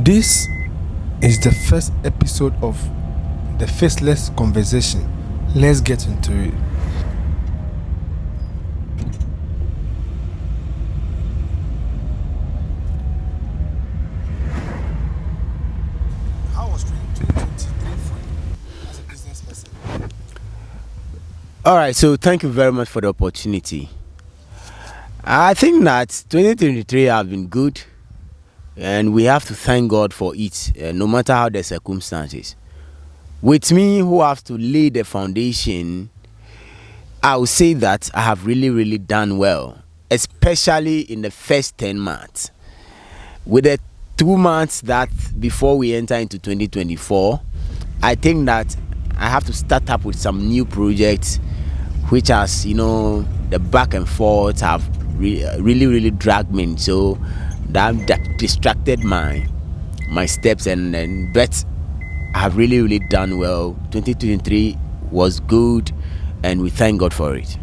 This is the first episode of the Faceless Conversation. Let's get into it. How was 2023 for you as a business person? All right, so thank you very much for the opportunity. I think that 2023 have been good, and we have to thank God for it, no matter how the circumstances. With me, who have to lay the foundation, I will say that I have really done well, especially in the first 10 months. With the 2 months that before we enter into 2024, I think that I have to start up with some new projects, which has, the back and forth have really dragged me. So that distracted my steps, and but I have really done well. 2023 was good, and we thank God for it.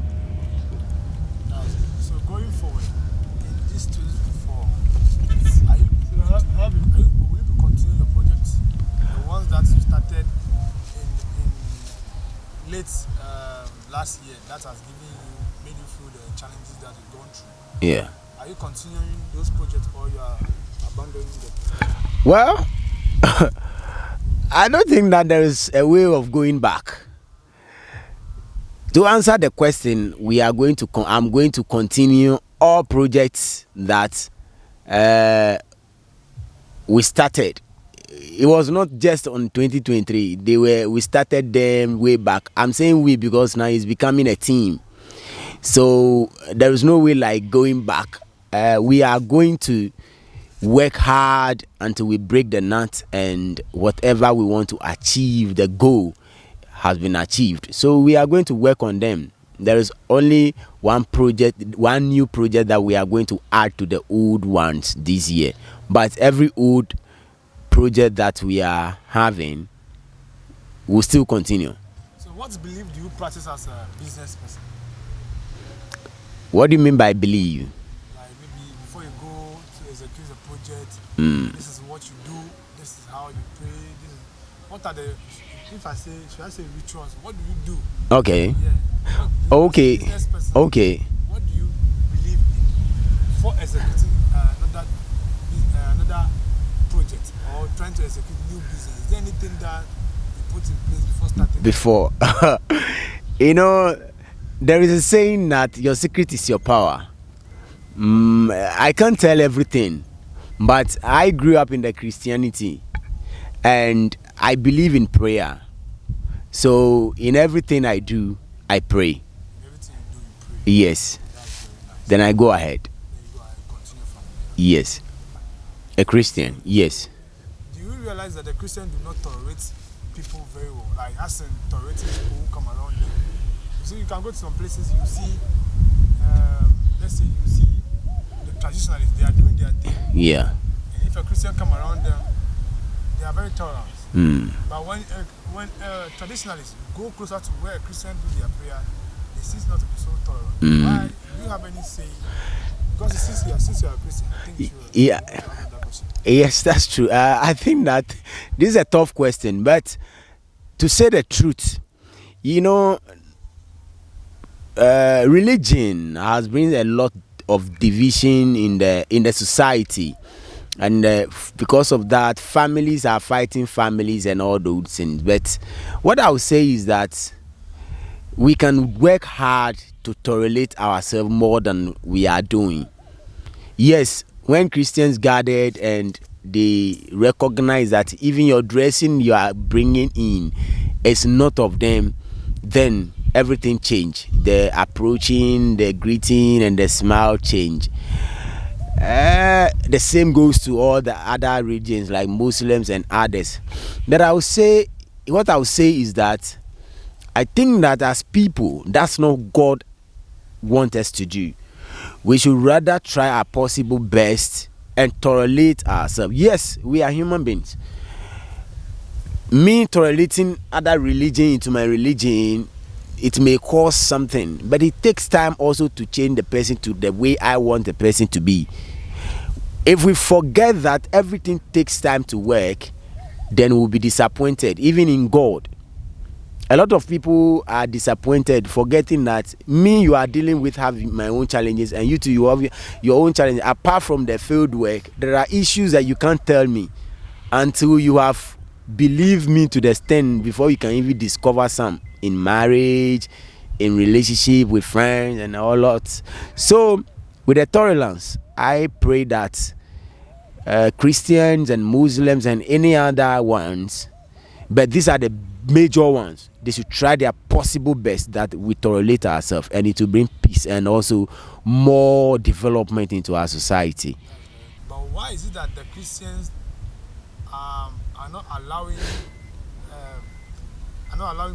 So going forward, in this 2024, will you be continuing your projects? The ones that you started in late last year, that has made you feel the challenges that you've gone through. Yeah. Are you continuing those projects, or you are abandoning them? Well, I don't think that there is a way of going back. To answer the question, I'm going to continue all projects that we started. It was not just on 2023. We started them way back. I'm saying we because now it's becoming a team. So there is no way like going back. We are going to work hard until we break the nut, and whatever we want to achieve, the goal has been achieved. So we are going to work on them. There is only one new project that we are going to add to the old ones this year. But every old project that we are having will still continue. So what belief do you practice as a business person? What do you mean by believe? Like maybe before you go to execute a project, this is what you do, this is how you pray, what are the, should I say rituals, what do you do? Okay. Yeah. Okay. As a business person, Okay. what do you believe in before executing another project or trying to execute new business? Is there anything that you put in place before starting? Before. There is a saying that your secret is your power. I can't tell everything, but I grew up in the Christianity, and I believe in prayer. So in everything I do, I pray. Everything you do, you pray. Yes. That's very nice. Then I go ahead. Then you go ahead, continue from there. Yes. A Christian. Yes. Do you realize that the Christians do not tolerate people very well? Like, as in tolerating people who come around them. You see, you can go to some places, you see, let's say you see the traditionalists, they are doing their thing. Yeah. And if a Christian come around them, they are very tolerant. But when traditionalists go closer to where a Christian do their prayer, they cease not to be so tolerant. Why? Do you have any say? Because since you are a Christian, I think you should answer that question. Yes, that's true. I think that this is a tough question, but to say the truth, religion has bring a lot of division in the society, and because of that, families are fighting families and all those things. But what I would say is that we can work hard to tolerate ourselves more than we are doing. Yes, when Christians gathered and they recognize that even your dressing you are bringing in is not of them, then everything change. The approaching, the greeting, and the smile change. The same goes to all the other religions like Muslims and others. What I would say is that I think that as people, that's not God wants us to do. We should rather try our possible best and tolerate ourselves. Yes, we are human beings. Me tolerating other religion into my religion, it may cause something, but it takes time also to change the person to the way I want the person to be. If we forget that everything takes time to work, then we'll be disappointed, even in God. A lot of people are disappointed, forgetting that me, you are dealing with having my own challenges, and you too, you have your own challenges. Apart from the field work, there are issues that you can't tell me until you have believed me to the extent before you can even discover some in marriage, in relationship with friends, and all lots. So, with the tolerance, I pray that Christians and Muslims and any other ones, but these are the major ones, they should try their possible best that we tolerate ourselves, and it will bring peace and also more development into our society. But why is it that the Christians are not allowing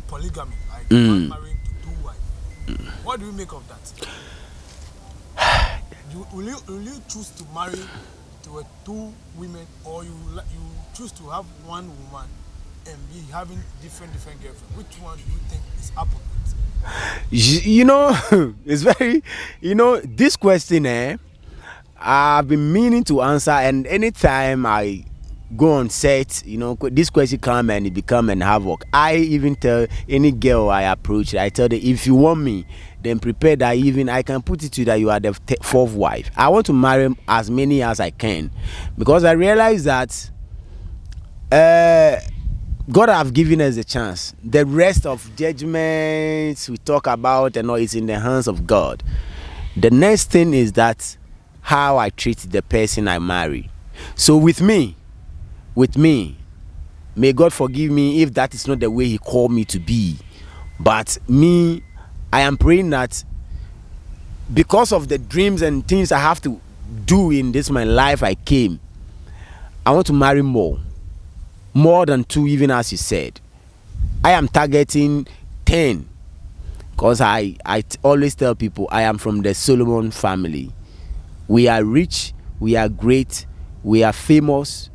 polygamy, like one marrying to two wives? What do you make of that? Will you choose to marry to two women, or you choose to have one woman and be having different girlfriends? Which one do you think is appropriate? It's very, this question, I've been meaning to answer, and anytime I go on set, this question come and it become an havoc. I even tell any girl I approach, I tell them, if you want me, then prepare that even I can put it to you that you are the fourth wife. I want to marry as many as I can, because I realize that God have given us a chance. The rest of judgments we talk about and all is in the hands of God. The next thing is that how I treat the person I marry. So with me, may God forgive me if that is not the way He called me to be. But me, I am praying that because of the dreams and things I have to do in this my life I came, I want to marry more than two, even as you said. I am targeting 10, because I always tell people I am from the Solomon family. We are rich, we are great, we are famous,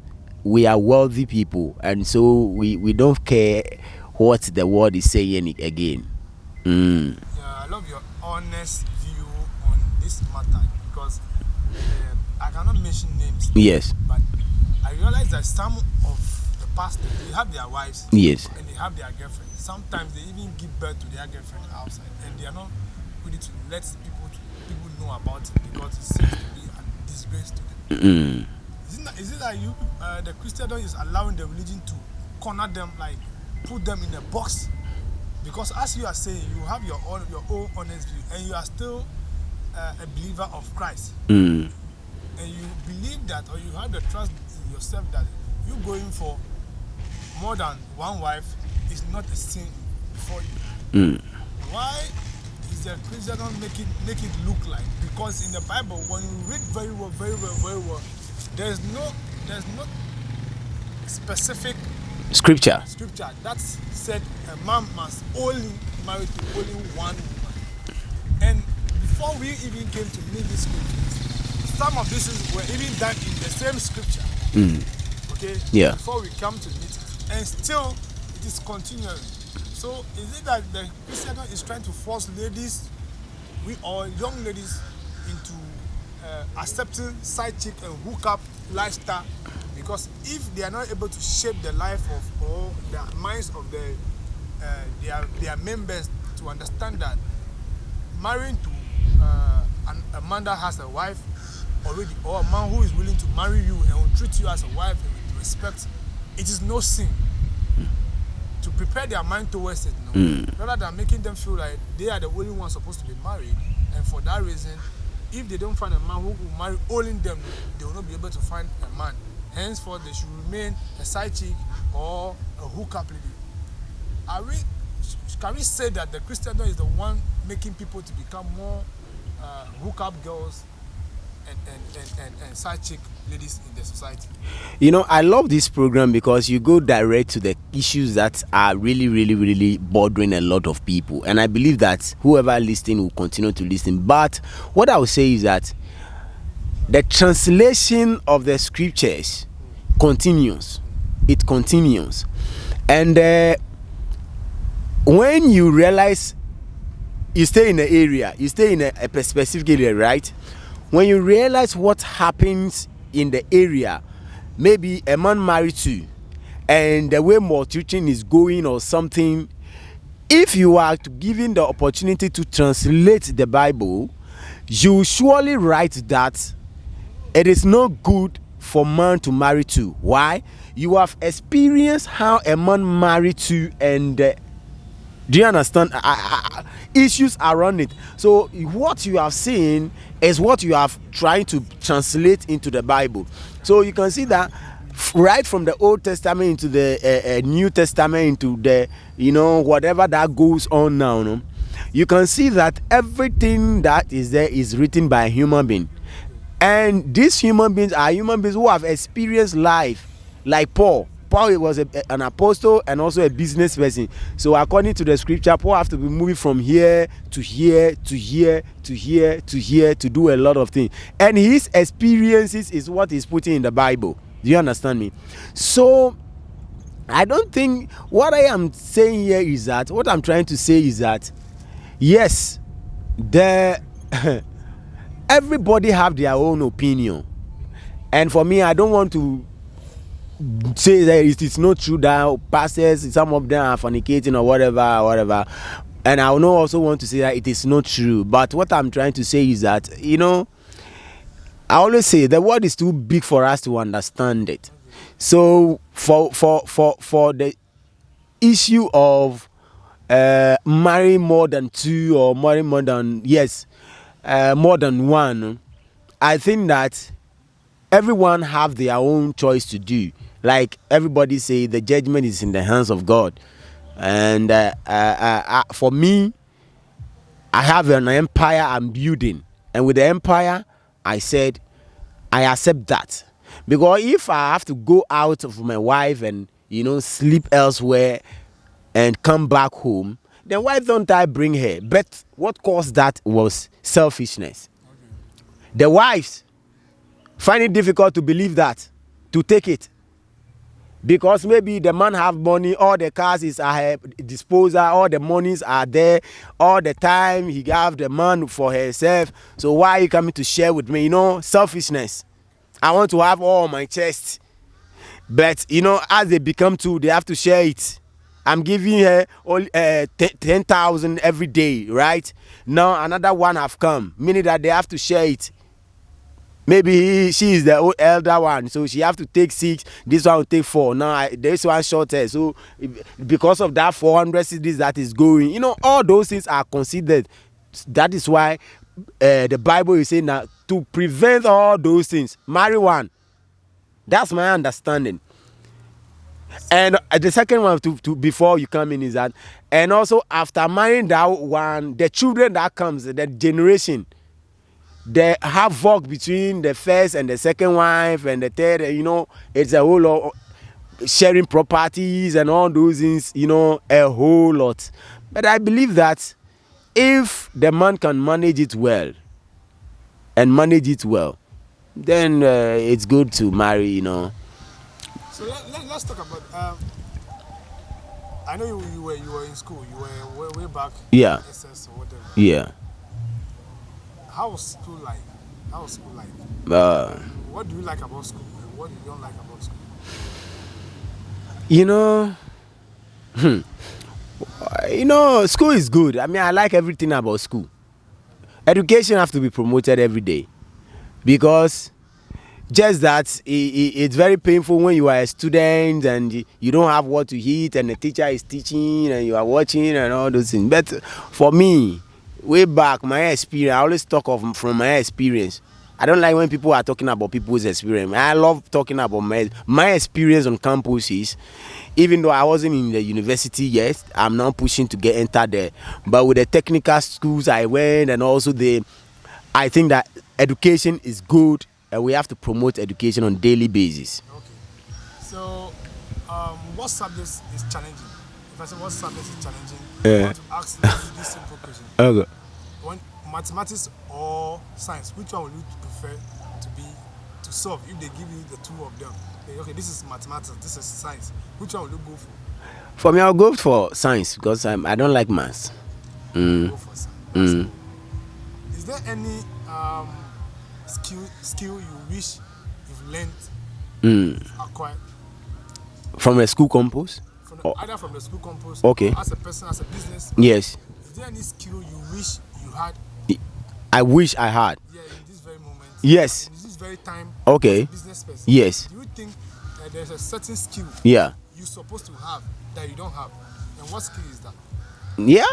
we are wealthy people, and so we don't care what the world is saying again. Yeah, I love your honest view on this matter, because I cannot mention names. Yes. But I realize that some of the pastors, they have their wives. Yes. And they have their girlfriends. Sometimes they even give birth to their girlfriend outside, and they are not ready to let people know about it, because it seems to be a disgrace to them. Is it that the Christendom is allowing the religion to corner them, like put them in a box? Because as you are saying, you have your own honest view, and you are still a believer of Christ, and you believe that, or you have the trust in yourself that you going for more than one wife is not a sin before you. Why is the Christendom make it look like? Because in the Bible, when you read very well, there's no specific Scripture that said a man must only marry to only one woman. And before we even came to read these scriptures, some of these were even done in the same scripture. Okay? Yeah. Before we come to meet it. And still it is continuing. So is it that the Christian is trying to force ladies, or young ladies, into accepting side chick and hookup lifestyle? Because if they are not able to shape the life of, or the minds of their members to understand that marrying to a man that has a wife already, or a man who is willing to marry you and will treat you as a wife and with respect, it is no sin. To prepare their mind towards it, rather than making them feel like they are the only ones supposed to be married, and for that reason, if they don't find a man who will marry only them, they will not be able to find a man. Henceforth, they should remain a side chick or a hookup lady. Can we say that the Christendom is the one making people to become more hookup girls and side chick ladies in the society? I love this program because you go direct to the issues that are really, really, really bothering a lot of people, and I believe that whoever listening will continue to listen. But what I would say is that the translation of the scriptures continues. It continues. And when you realize you stay in the area, you stay in a specific area, right? When you realize what happens in the area, maybe a man married two, and the way malnutrition is going or something, if you are given the opportunity to translate the Bible, you surely write that it is not good for man to marry two. Why? You have experienced how a man married two, and do you understand issues around it? So what you have seen is what you have trying to translate into the Bible. So you can see that right from the Old Testament into the New Testament, into the whatever that goes on now, no? You can see that everything that is there is written by a human being, and these human beings are human beings who have experienced life, like Paul. Paul was an apostle and also a business person. So according to the scripture, Paul have to be moving from here to here to here to here to here to do a lot of things, and his experiences is what is putting in the Bible. Do you understand me? So I don't think what I am saying here is that, what I'm trying to say is that, yes, the everybody have their own opinion, and for me, I don't want to say that it is not true that pastors, some of them are fornicating or whatever, and I will also want to say that it is not true. But what I'm trying to say is that, I always say the word is too big for us to understand it. So for the issue of marrying more than two, or marrying more than more than one, I think that everyone have their own choice to do. Like everybody say, the judgment is in the hands of God, and for me, I have an empire I'm building, and with the empire, I said I accept that, because if I have to go out of my wife and sleep elsewhere and come back home, then why don't I bring her? But what caused that was selfishness. The wives find it difficult to believe that, to take it, because maybe the man have money, all the cars is at her disposal, all the monies are there, all the time he have the man for herself. So why are you coming to share with me? Selfishness. I want to have all my chest, but as they become two, they have to share it. I'm giving her all 10,000 every day, right? Now another one have come, meaning that they have to share it. Maybe she is the elder one, so she have to take 6. This one will take 4. Now this one shorter, so because of that 400 cities that is going, all those things are considered. That is why the Bible is saying that to prevent all those things, marry one. That's my understanding. And the second one to before you come in is that, and also after marrying that one, the children that comes, the generation, the havoc between the first and the second wife and the third, it's a whole lot sharing properties and all those things, a whole lot. But I believe that if the man can manage it well, then it's good to marry. So let's talk about. I know you were in school. You were way back. Yeah. SS or whatever. Yeah. How was school like? What do you like about school, and what do you don't like about school? School is good. I mean, I like everything about school. Education have to be promoted every day, because just that it's very painful when you are a student and you don't have what to eat, and the teacher is teaching and you are watching and all those things. But for me, way back, my experience, I always talk from my experience. I don't like when people are talking about people's experience. I love talking about my experience on campuses. Even though I wasn't in the university yet, I'm now pushing to get entered there. But with the technical schools I went, and also I think that education is good, and we have to promote education on a daily basis. Okay. So, what subjects is challenging? If I say what subjects is challenging, I want to ask you this simple question. Okay. Mathematics or science, which one would you prefer to solve if they give you the two of them? Okay, this is mathematics, this is science. Which one will you go for? For me, I'll go for science, because I don't like maths. Go for science. Is there any skill you wish you've learned, acquired from the school campus? Either from the school campus Okay. or as a person, as a business? Yes. Is there any skill you wish you had? I wish I had. Yeah, in this very moment. Yes. In this very time. Okay. As a business person. Yes. Do you think that there's a certain skill Yeah. you're supposed to have that you don't have? And what skill is that? Yeah,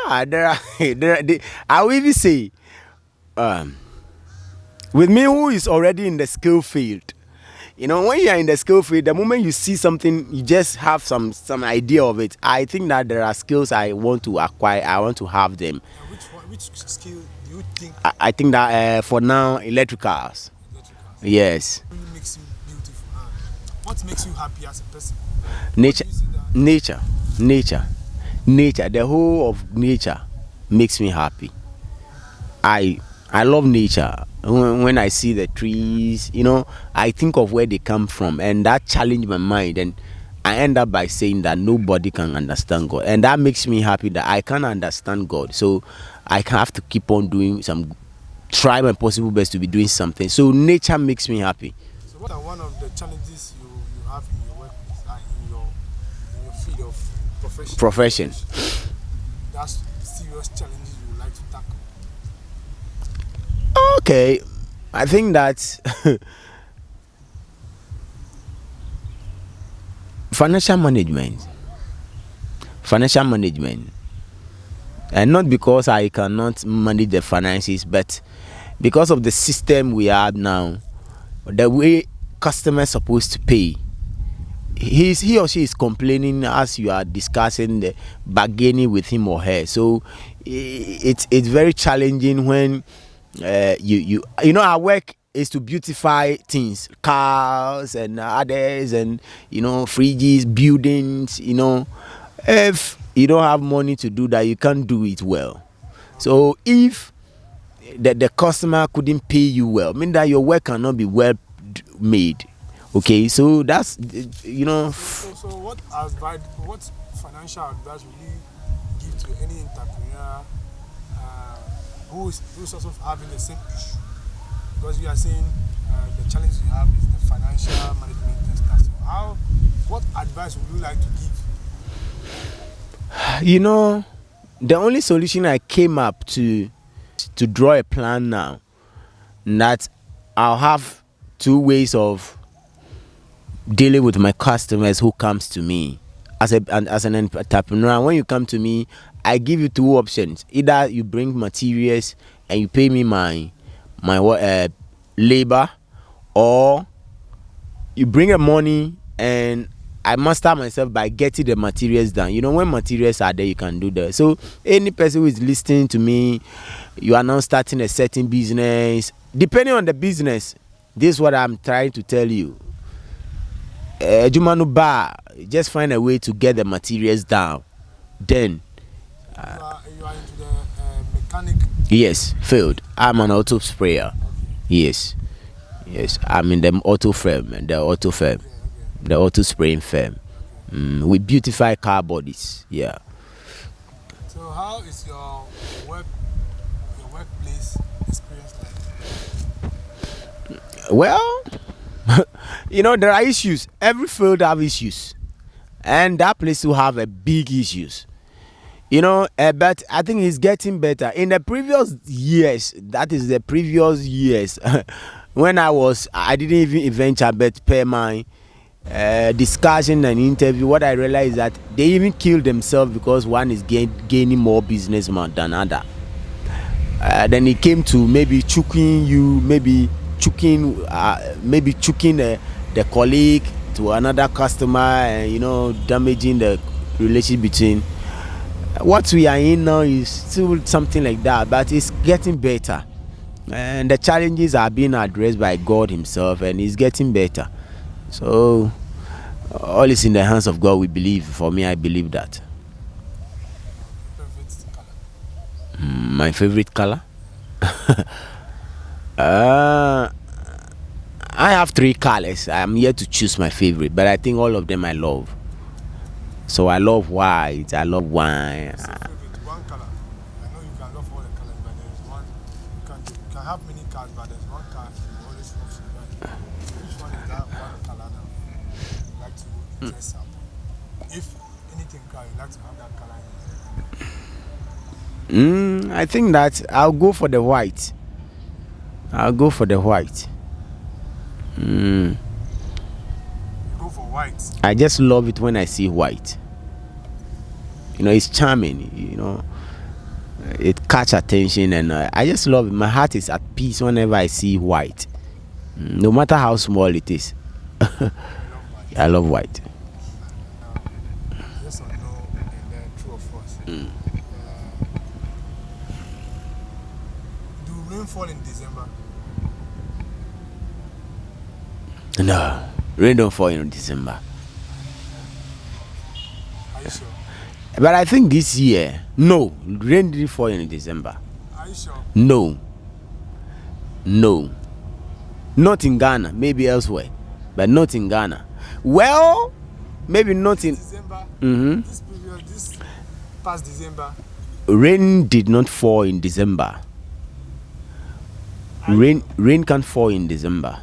I will even say, with me who is already in the skill field, you know, when you are in the skill field, the moment you see something, you just have some idea of it. I think that there are skills I want to acquire. I want to have them. And which skill do you think? I think that for now, electricals. Yes. What really makes you beautiful? What makes you happy as a person? Nature. The whole of nature makes me happy. I love nature. When I see the trees, you know, I think of where they come from, and that challenge my mind, and I end up by saying that nobody can understand God, and that makes me happy that I can understand God. So I have to keep on doing try my possible best to be doing something. So nature makes me happy. So what are one of the challenges you have in your workplace, in your field of profession? That's serious challenges you would like to tackle. Okay, I think that financial management, and not because I cannot manage the finances, but because of the system we have now, the way customers supposed to pay. He or she is complaining as you are discussing the bargaining with him or her. So it's very challenging when you know, our work is to beautify things, cars and others, and you know, fridges, buildings. You know, if you don't have money to do that, you can't do it well. So if the customer couldn't pay you well, mean that your work cannot be well made. Okay, so that's, you know. So what financial advice will you give to any entrepreneur who's also having the same issue? Because you are saying the challenge you have is the financial management and stuff. So what advice would you like to give? You know, the only solution I came up to draw a plan now, that I'll have two ways of dealing with my customers who comes to me as an entrepreneur. When you come to me, I give you two options. Either you bring materials and you pay me my labor, or you bring the money and I master myself by getting the materials done. You know, when materials are there, you can do that. So any person who is listening to me, you are now starting a certain business, depending on the business, this is what I'm trying to tell you. Jumanu Bar, just find a way to get the materials down. Then you are into the mechanic? Yes, field. I'm an auto sprayer. Yes, I'm in the auto firm, the auto spraying firm. We beautify car bodies. Yeah. So how is your workplace experience like? Well, you know, there are issues. Every field have issues, and that place will have a big issues. You know, but I think it's getting better. In the previous years, when I didn't even venture, but per my discussion and interview, what I realized is that they even kill themselves because one is gaining more businessman than other. Then it came to maybe choking the colleague to another customer, and you know, damaging the relationship between. What we are in now is still something like that, but it's getting better, and the challenges are being addressed by God himself, and it's getting better. So all is in the hands of God, we believe. For me, I believe that. Favorite color? My favorite color? I have three colors. I'm yet to choose my favorite, but I think all of them I love. So I love white, I love wine. What's your favorite? One color. I know you can love all the colors, but there's one. You can have many colors, but there's one color you always love to buy. Which one is that dress up. If anything color, you like to have that color in I think that I'll go for the white. I'll go for the white. you go for white. I just love it when I see white. It's charming. It catch attention, and I just love it. My heart is at peace whenever I see white, no matter how small it is. I love white. Yes or no, and then true or false. Do rain fall in December? No, rain don't fall in December. Are you sure? But I think this year, no, rain didn't fall in December. Are you sure? No, not in Ghana, maybe elsewhere, but not in Ghana. Well, maybe not in December. This past December. Rain did not fall in December. Rain can't fall in December.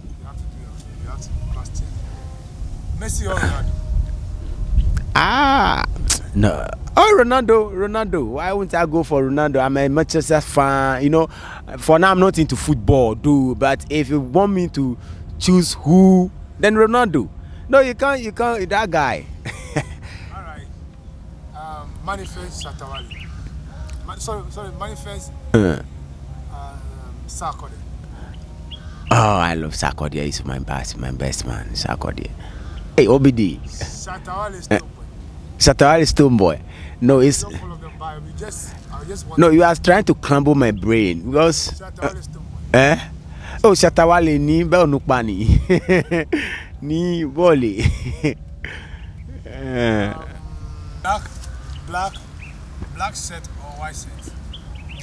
You have to do it. You have to cross check. Messi or Ronaldo? No. Oh, Ronaldo. Why wouldn't I go for Ronaldo? I'm a Manchester fan. For now I'm not into football, but if you want me to choose who, then Ronaldo. No, you can't. That guy. All right. Manifest Shatawale. Manifest Sarkodie. Oh, I love Sarkodie. He's my best man, Sarkodie. Hey, OBD. Shatawale is Stone Boy. Shatawale Stone Boy. No, it's Don't follow them by. I just want no. You are trying to crumble my brain because. Shatawale Stone Boy. Oh, Shatawale ni be onupani. Ni bole. Black shirt or white shirt?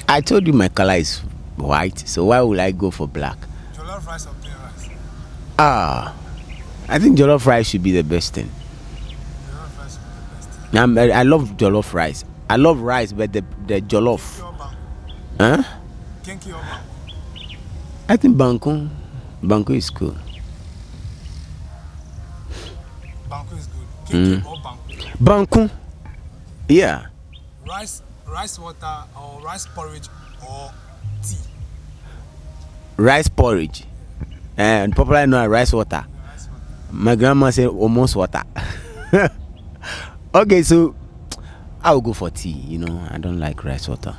I told you my color is white, so why would I go for black? Jollof rice or plain rice? I think jollof rice should be the best thing. Jollof rice should be the best thing. I love jollof rice. I love rice, but the jollof. Kenki or banku? Huh? Kenki or banku? I think banku is cool. Banku is good. Kenki or banku? Banku. Yeah. Rice water or rice porridge or tea? Rice porridge. And popularly known as rice water. Rice water. My grandma said almost water. Okay, so I will go for tea. I don't like rice water.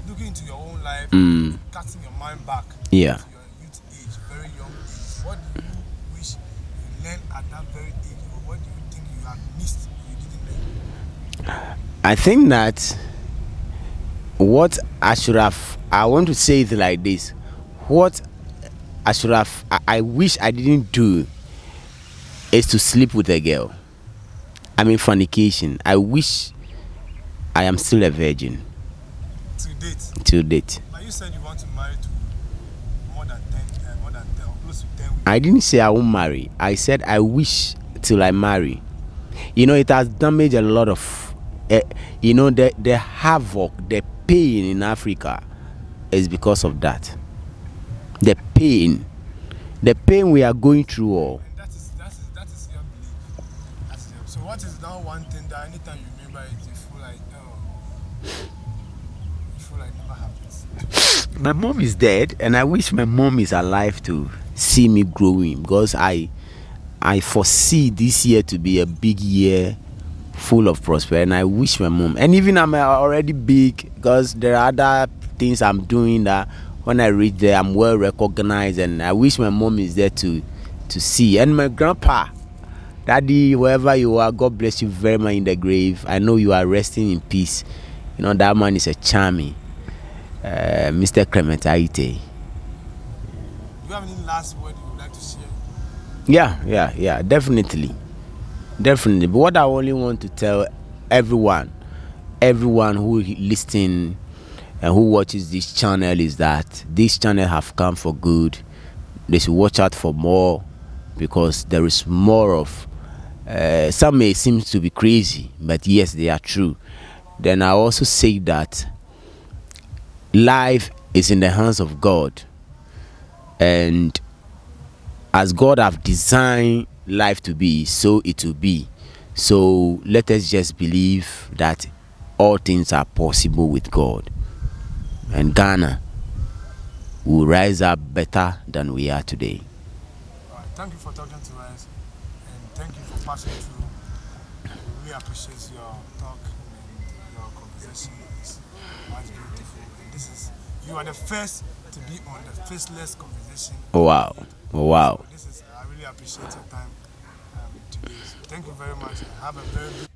Looking into your own life, casting your mind back Yeah. to your youth age, very young age, what do you wish you learned at that very age, or what do you think you have missed you didn't learn? I think that what I should have, I want to say it like this. What I should have, I wish I didn't do is to sleep with a girl. I mean, fornication. I wish I am still a virgin. To date. But you said you want to marry to more than 10, or close to 10 women. I didn't say I won't marry. I said I wish till I marry. It has damaged a lot of, the havoc, the pain in Africa is because of that. The pain we are going through. And that is your belief. So what is that one thing that anytime you remember it, you feel like never happens? My mom is dead, and I wish my mom is alive to see me growing, because I foresee this year to be a big year, full of prosperity, and I wish my mom, and even I'm already big, because there are other things I'm doing that when I reach there I'm well recognized, and I wish my mom is there to see, and my grandpa. Daddy, wherever you are, God bless you very much in the grave. I know you are resting in peace. That man is a charming Mr. Clement Aite. Do you have any last word you would like to share? Yeah, definitely. But what I only want to tell everyone who listens and who watches this channel is that this channel have come for good. They should watch out for more, because there is more of. Some may seem to be crazy, but yes, they are true. Then I also say that life is in the hands of God, and as God have designed life to be, so it will be. So let us just believe that all things are possible with God, and Ghana will rise up better than we are today. All right, thank you for talking to us, and thank you for passing through. We really appreciate your talk and your conversation. It's much beautiful. And this is, you are the first to be on the Faceless Conversation. Oh, wow. Oh, wow. So this is, I really appreciate your time today. So thank you very much. Have a very good